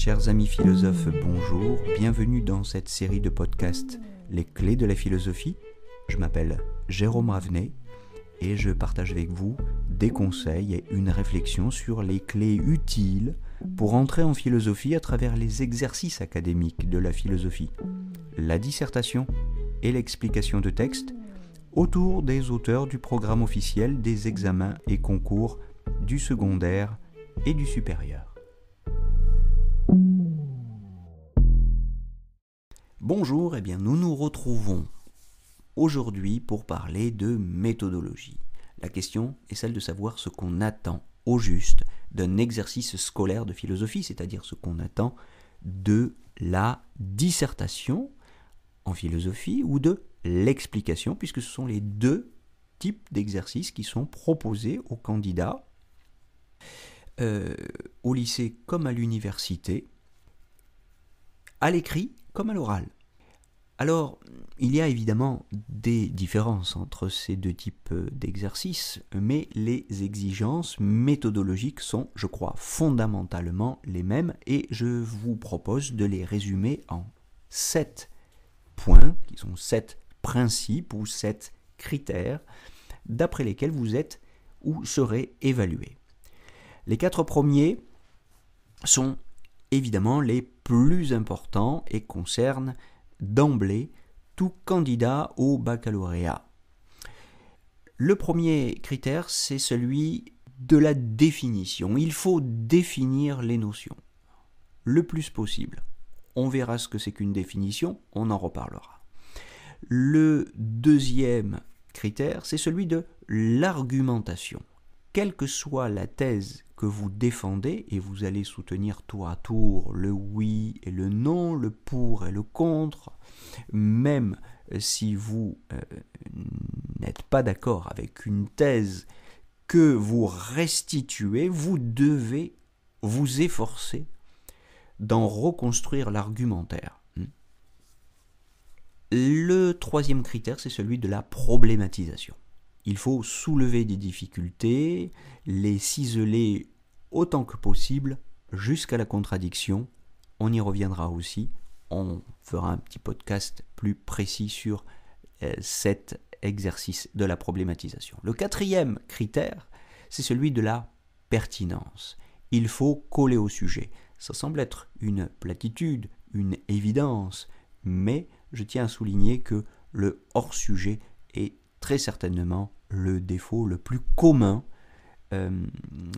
Chers amis philosophes, bonjour, bienvenue dans cette série de podcasts Les clés de la philosophie. Je m'appelle Jérôme Ravenet et je partage avec vous des conseils et une réflexion sur les clés utiles pour entrer en philosophie à travers les exercices académiques de la philosophie, la dissertation et l'explication de textes autour des auteurs du programme officiel des examens et concours du secondaire et du supérieur. Bonjour, nous nous retrouvons aujourd'hui pour parler de méthodologie. La question est celle de savoir ce qu'on attend au juste d'un exercice scolaire de philosophie, c'est-à-dire ce qu'on attend de la dissertation en philosophie ou de l'explication, puisque ce sont les deux types d'exercices qui sont proposés aux candidats au lycée comme à l'université, à l'écrit comme à l'oral. Alors, il y a évidemment des différences entre ces deux types d'exercices, mais les exigences méthodologiques sont, je crois, fondamentalement les mêmes et je vous propose de les résumer en 7 points, qui sont 7 principes ou 7 critères, d'après lesquels vous êtes ou serez évalué. Les 4 premiers sont évidemment les plus importants et concernent d'emblée tout candidat au baccalauréat. Le premier critère, c'est celui de la définition. Il faut définir les notions le plus possible. On verra ce que c'est qu'une définition, on en reparlera. Le deuxième critère, c'est celui de l'argumentation. Quelle que soit la thèse que vous défendez, et vous allez soutenir tour à tour le oui et le non, le pour et le contre, même si vous n'êtes pas d'accord avec une thèse que vous restituez, vous devez vous efforcer d'en reconstruire l'argumentaire. Le troisième critère, c'est celui de la problématisation. Il faut soulever des difficultés, les ciseler autant que possible jusqu'à la contradiction. On y reviendra aussi. On fera un petit podcast plus précis sur cet exercice de la problématisation. Le quatrième critère, c'est celui de la pertinence. Il faut coller au sujet. Ça semble être une platitude, une évidence, mais je tiens à souligner que le hors-sujet est très certainement le défaut le plus commun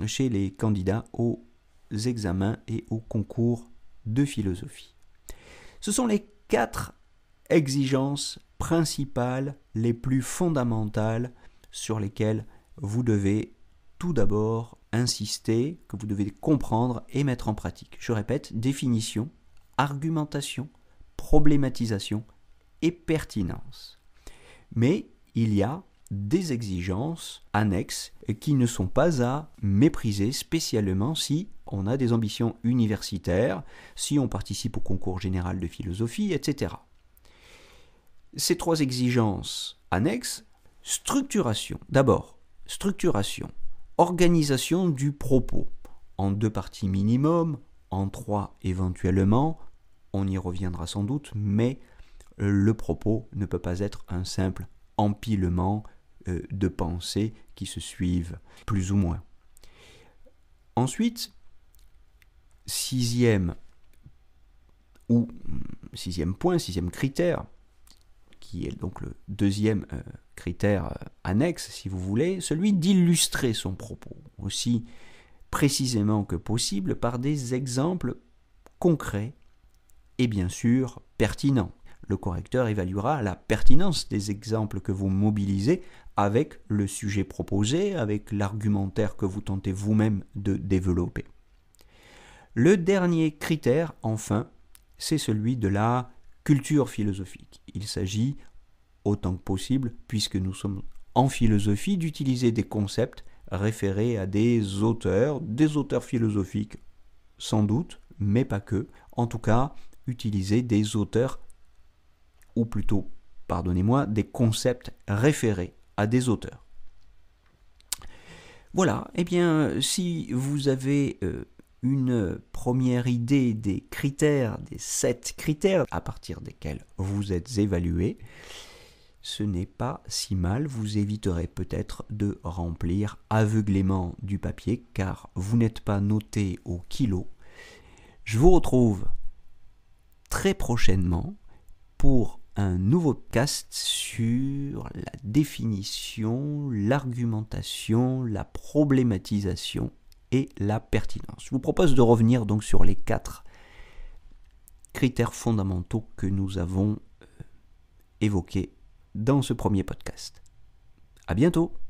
chez les candidats aux examens et aux concours de philosophie. Ce sont les 4 exigences principales les plus fondamentales sur lesquelles vous devez tout d'abord insister, que vous devez comprendre et mettre en pratique. Je répète, définition, argumentation, problématisation et pertinence. Mais il y a des exigences annexes qui ne sont pas à mépriser, spécialement si on a des ambitions universitaires, si on participe au concours général de philosophie, etc. Ces 3 exigences annexes, structuration. D'abord, structuration, organisation du propos, en 2 parties minimum, en 3 éventuellement, on y reviendra sans doute, mais le propos ne peut pas être un simple empilement de pensées qui se suivent plus ou moins. Ensuite, sixième critère, qui est donc le deuxième critère annexe, si vous voulez, celui d'illustrer son propos, aussi précisément que possible par des exemples concrets et bien sûr pertinents. Le correcteur évaluera la pertinence des exemples que vous mobilisez avec le sujet proposé, avec l'argumentaire que vous tentez vous-même de développer. Le dernier critère, enfin, c'est celui de la culture philosophique. Il s'agit, autant que possible, puisque nous sommes en philosophie, d'utiliser des concepts référés à des auteurs philosophiques, sans doute, mais pas que. En tout cas, utiliser des auteurs ou plutôt, des concepts référés à des auteurs. Voilà, si vous avez une première idée des critères, des 7 critères à partir desquels vous êtes évalué, ce n'est pas si mal, vous éviterez peut-être de remplir aveuglément du papier car vous n'êtes pas noté au kilo. Je vous retrouve très prochainement pour un nouveau podcast sur la définition, l'argumentation, la problématisation et la pertinence. Je vous propose de revenir donc sur les 4 critères fondamentaux que nous avons évoqués dans ce premier podcast. À bientôt!